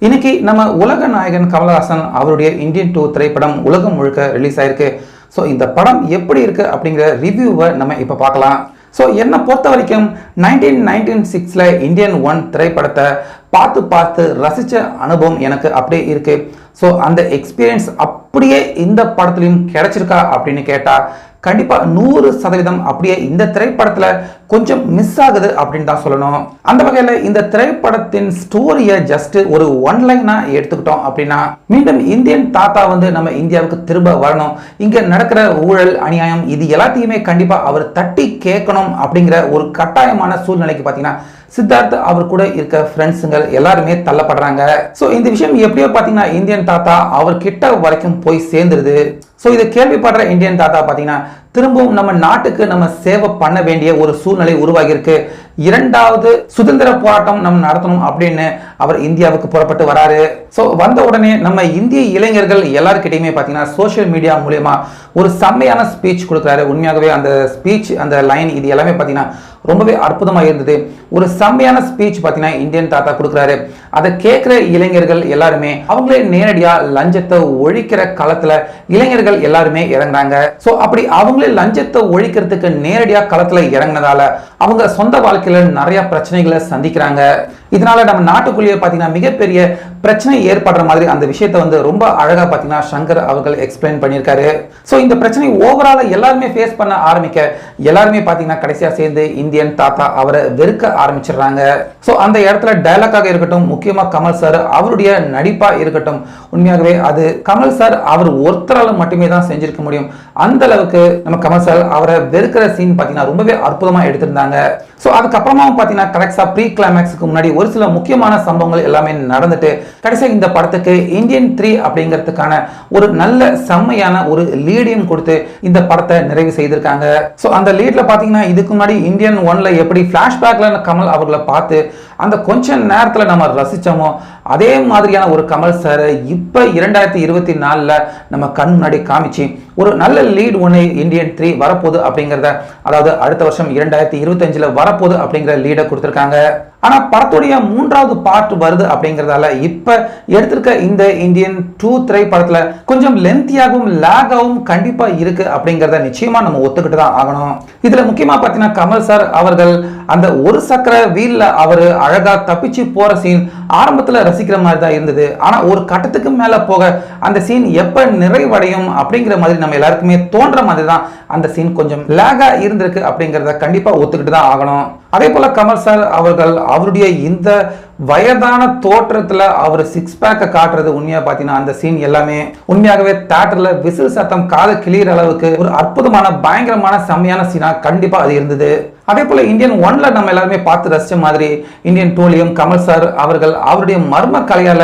இன்னைக்கு நம்ம உலக நாயகன் கமலஹாசன் அவருடைய இந்தியன் 2 திரைப்படம் உலகம் முழுக்க ரிலீஸ் ஆயிருக்கு. ஸோ இந்த படம் எப்படி இருக்கு அப்படிங்கிற ரிவ்யூவை நம்ம இப்போ பார்க்கலாம். ஸோ என்னை பொறுத்த வரைக்கும் 1996 இந்தியன் 1 திரைப்படத்தை பார்த்து ரசித்த அனுபவம் எனக்கு அப்படியே இருக்கு. ஸோ அந்த எக்ஸ்பீரியன்ஸ் அப்படியே இந்த படத்துலையும் கிடைச்சிருக்கா அப்படின்னு கேட்டால் கண்டிப்பாக 100% அப்படியே இந்த திரைப்படத்தில் கொஞ்சம் மிஸ் ஆகுது அப்படின்னு தான் சொல்லணும். அந்த வகையில் இந்த திரைப்படத்தின் ஸ்டோரியை ஜஸ்ட் ஒரு ஒன்லைனாக எடுத்துக்கிட்டோம் அப்படின்னா, மீண்டும் இந்தியன் தாத்தா நம்ம இந்தியாவுக்கு திரும்ப வரணும், இங்கே நடக்கிற ஊழல் அநியாயம் இது எல்லாத்தையுமே கண்டிப்பாக அவர் தட்டி கேட்கணும் அப்படிங்கிற ஒரு கட்டாயமான சூழ்நிலைக்கு பார்த்தீங்கன்னா சித்தார்த் அவர் கூட இருக்க ஃப்ரெண்ட்ஸுங்கள் எல்லாருமே தள்ளப்படுறாங்க. ஸோ இந்த விஷயம் எப்படியோ பார்த்தீங்கன்னா இந்தியன் தாத்தா அவர் கிட்ட வரைக்கும் போய் சேர்ந்துருது. ஸோ இதை கேள்விப்படுற இந்தியன் தாத்தா பார்த்தீங்கன்னா திரும்பவும் நம்ம நாட்டுக்கு நம்ம சேவை பண்ண வேண்டிய ஒரு சூழ்நிலை உருவாகியிருக்கு. 2வது சுதந்திர போராட்டம் நம்ம நடத்தணும் அப்படின்னு அவர் இந்தியாவுக்கு புறப்பட்டு வராரு. ஸோ வந்த உடனே நம்ம இந்திய இளைஞர்கள் எல்லாருக்கிட்டையுமே பார்த்தீங்கன்னா சோஷியல் மீடியா மூலயமா ஒரு செம்மையான ஸ்பீச் கொடுக்குறாரு. உண்மையாகவே அந்த ஸ்பீச் அந்த லைன் இது எல்லாமே பார்த்தீங்கன்னா ரொம்பவே அற்புதமாக இருந்தது. ஒரு செம்மையான ஸ்பீச் பார்த்தீங்கன்னா இந்தியன் தாத்தா கொடுக்குறாரு. அதை கேட்குற இளைஞர்கள் எல்லாருமே அவங்களே நேரடியாக லஞ்சத்தை ஒழிக்கிற களத்தில் இளைஞர்கள் எல்லாருமே இறங்குறாங்க. ஸோ அப்படி அவங்களே லஞ்சத்தை ஒழிக்கிறதுக்கு நேரடியாக களத்தில் இறங்கினதால அவங்க சொந்த வாழ்க்கையில் நிறைய பிரச்சனைகளை சந்திக்கிறாங்க. இதனால நம்ம நாட்டுக்குள்ளேயே பார்த்தீங்கன்னா மிகப்பெரிய பிரச்சனை ஏற்படுற மாதிரி அந்த விஷயத்தை ரொம்ப அழகாக பார்த்தீங்கன்னா சங்கர் அவர்கள் எக்ஸ்பிளைன் பண்ணியிருக்காரு. ஸோ இந்த பிரச்சனை ஓவராலாக எல்லாருமே ஃபேஸ் பண்ண ஆரம்பிக்க எல்லாருமே பார்த்தீங்கன்னா கடைசியாக சேர்ந்து இந்தியன் தாத்தா அவரை வெறுக்க ஆரம்பிச்சிடுறாங்க. ஸோ அந்த இடத்துல டைலாக்காக இருக்கட்டும், முக்கியமாக கமல் சார் அவருடைய நடிப்பாக இருக்கட்டும், உண்மையாகவே அது கமல் சார் அவர் ஒருத்தரால் மட்டுமே தான் செஞ்சிருக்க முடியும். அந்த அளவுக்கு நம்ம கமல் சார் அவரை வெறுக்கிற சீன் பார்த்தீங்கன்னா ரொம்பவே அற்புதமாக எடுத்திருந்தாங்க. ஸோ அதுக்கப்புறமாவும் பார்த்தீங்கன்னா கரெக்டாக ப்ரீ கிளைமேக்ஸுக்கு முன்னாடி ஒரு சில முக்கியமான சம்பவங்கள் எல்லாமே நடந்துட்டு கடைசியாக இந்த படத்துக்கு இந்தியன் 3 அப்படிங்கிறதுக்கான ஒரு நல்ல செம்மையான ஒரு லீடையும் கொடுத்து இந்த படத்தை நிறைவு செய்திருக்காங்க. ஸோ அந்த லீட்ல பார்த்தீங்கன்னா இதுக்கு முன்னாடி இந்தியன் 1ல எப்படி ஃபிளாஷ்பேக்ல கமல் அவர்களை பார்த்து அந்த கொஞ்ச நேரத்தில் நம்ம ரசிச்சோமோ அதே மாதிரியான ஒரு கமல் சார் இப்போ 2024 நம்ம கண் முன்னாடி காமிச்சு ஒரு நல்ல லீட் ஒன்று இந்தியன் 3 வரப்போகுது அப்படிங்கிறத, அதாவது அடுத்த வருஷம் 2025 வரப்போகுது அப்படிங்கிற லீடை கொடுத்துருக்காங்க. ஆனால் படத்துடைய 3வது பார்ட் வருது அப்படிங்கிறதால இப்போ எடுத்திருக்க இந்த இந்தியன் 2 திரைப்படத்தில் கொஞ்சம் லென்த்தியாகவும் லேகாகவும் கண்டிப்பாக இருக்கு அப்படிங்கிறத நிச்சயமாக நம்ம ஒத்துக்கிட்டு தான் ஆகணும். இதில் முக்கியமாக பார்த்தீங்கன்னா கமல் சார் அவர்கள் அந்த ஒரு சக்கர வீல்ல அவர் அழகாக தப்பிச்சு போகிற சீன் ஆரம்பத்தில் ரசிக்கிற மாதிரி தான் இருந்தது. ஆனால் ஒரு கட்டத்துக்கு மேலே போக அந்த சீன் எப்போ நிறைவடையும் அப்படிங்கிற மாதிரி நம்ம எல்லாருக்குமே தோன்ற மாதிரி தான் அந்த சீன் கொஞ்சம் லேகா இருந்திருக்கு அப்படிங்கிறத கண்டிப்பாக ஒத்துக்கிட்டு தான் ஆகணும். அதே போல கமல் சார் அவர்கள் அவருடைய இந்த வயதான தோற்றத்தில் அவர் 6 பேக்கை காட்டுறது உண்மையாக பார்த்தீங்கன்னா அந்த சீன் எல்லாமே உண்மையாகவே தியேட்டரில் விசில் சத்தம் காது கிளியர் அளவுக்கு ஒரு அற்புதமான பயங்கரமான செம்மையான சீனாக கண்டிப்பாக அது இருந்தது. அதே போல இந்தியன் 1ல நம்ம எல்லாருமே பார்த்து ரசிச்ச மாதிரி இந்தியன் 2லையும் கமல் சார் அவர்கள் அவருடைய மர்ம கலையால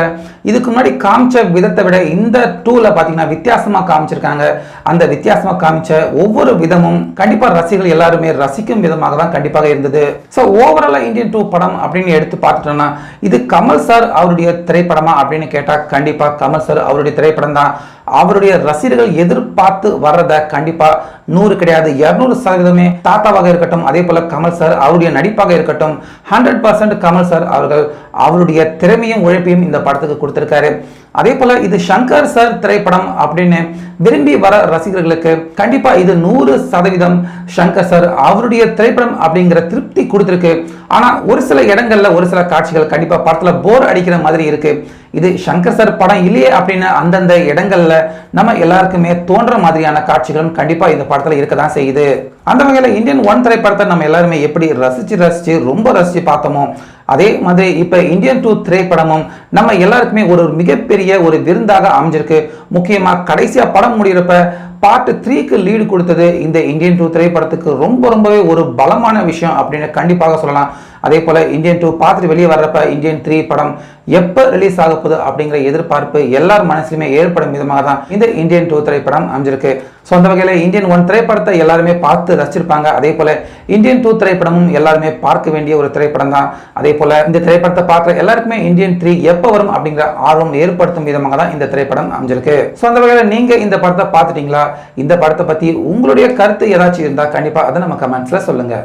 இதுக்கு முன்னாடி காமிச்ச விதத்தை விட இந்த 2ல பார்த்தீங்கன்னா வித்தியாசமாக காமிச்சிருக்காங்க. அந்த வித்தியாசமாக காமிச்ச ஒவ்வொரு விதமும் கண்டிப்பாக ரசிகர்கள் எல்லாருமே ரசிக்கும் விதமாக தான் கண்டிப்பாக இருந்தது. ஸோ ஓவராலாக இந்தியன் 2 படம் அப்படின்னு எடுத்து பார்த்துட்டோம்னா இது கமல் சார் அவருடைய திரைப்படமா அப்படின்னு கேட்டால் கண்டிப்பாக கமல் சார் அவருடைய திரைப்படம் தான். அவருடைய ரசிகர்கள் எதிர்பார்த்து வர்றத கண்டிப்பா 100 கிடையாது 200% தாத்தாவாக இருக்கட்டும், அதே போல கமல் சார் அவருடைய நடிப்பாக இருக்கட்டும் 100% கமல் சார் அவர்கள் அவருடைய திறமையும் உழைப்பையும் இந்த படத்துக்கு கொடுத்திருக்காரு. அதே போல இது சங்கர் சார் திரைப்படம் அப்படின்னு விரும்பி வர ரசிகர்களுக்கு கண்டிப்பா இது 100% சங்கர் சார் அவருடைய திரைப்படம் அப்படிங்கிற திருப்தி கொடுத்திருக்கு. ஆனா ஒரு சில இடங்கள்ல ஒரு சில காட்சிகள் கண்டிப்பா படத்துல போர் அடிக்கிற மாதிரி இருக்கு. இது சங்கர் சார் படம் இல்லையே அப்படின்னு அந்தந்த இடங்கள்ல நம்ம எல்லாருக்குமே தோன்ற மாதிரியான காட்சிகளும் கண்டிப்பா இந்த படத்துல இருக்கதான் செய்யுது. அந்த வகையில் இந்தியன் 1 திரைப்படத்தை நம்ம எல்லாருமே எப்படி ரசிச்சு ரொம்ப ரசிச்சு பார்த்தோமோ அதே மாதிரி இப்ப இந்தியன் 2 திரைப்படமும் நம்ம எல்லாருக்குமே ஒரு மிகப்பெரிய ஒரு விருந்தாக அமைஞ்சிருக்கு. முக்கியமா கடைசியா படம் முடிகிறப்ப பார்ட் 3க்கு லீடு கொடுத்தது இந்த இந்தியன் 2 திரைப்படத்துக்கு ரொம்பவே ஒரு பலமான விஷயம் அப்படின்னு கண்டிப்பாக சொல்லலாம். அதே போல இந்தியன் 2 பார்த்துட்டு வெளியே வர்றப்ப இந்தியன் 3 படம் எப்போ ரிலீஸ் ஆக போகுது அப்படிங்கிற எதிர்பார்ப்பு எல்லார் மனசுலையுமே ஏற்படும் விதமாக தான் இந்த இந்தியன் 2 திரைப்படம் அமைஞ்சிருக்கு. ஸோ அந்த வகையில் இந்தியன் 1 திரைப்படத்தை எல்லாருமே பார்த்து ரசிச்சிருப்பாங்க. அதே போல இந்தியன் 2 திரைப்படமும் எல்லாருமே பார்க்க வேண்டிய ஒரு திரைப்படம் தான். அதே போல இந்த திரைப்படத்தை பார்க்குற எல்லாருக்குமே இந்தியன் 3 எப்போ வரும் அப்படிங்கிற ஆர்வம் ஏற்படுத்தும் விதமாக தான் இந்த திரைப்படம் அமைஞ்சிருக்கு. ஸோ அந்த வகையில் நீங்க இந்த படத்தை பார்த்துட்டீங்களா? இந்த படத்தை பத்தி உங்களுடைய கருத்து ஏதாச்சும் இருந்தால் கண்டிப்பா அதை நம்ம கமெண்ட்ஸ்ல சொல்லுங்க.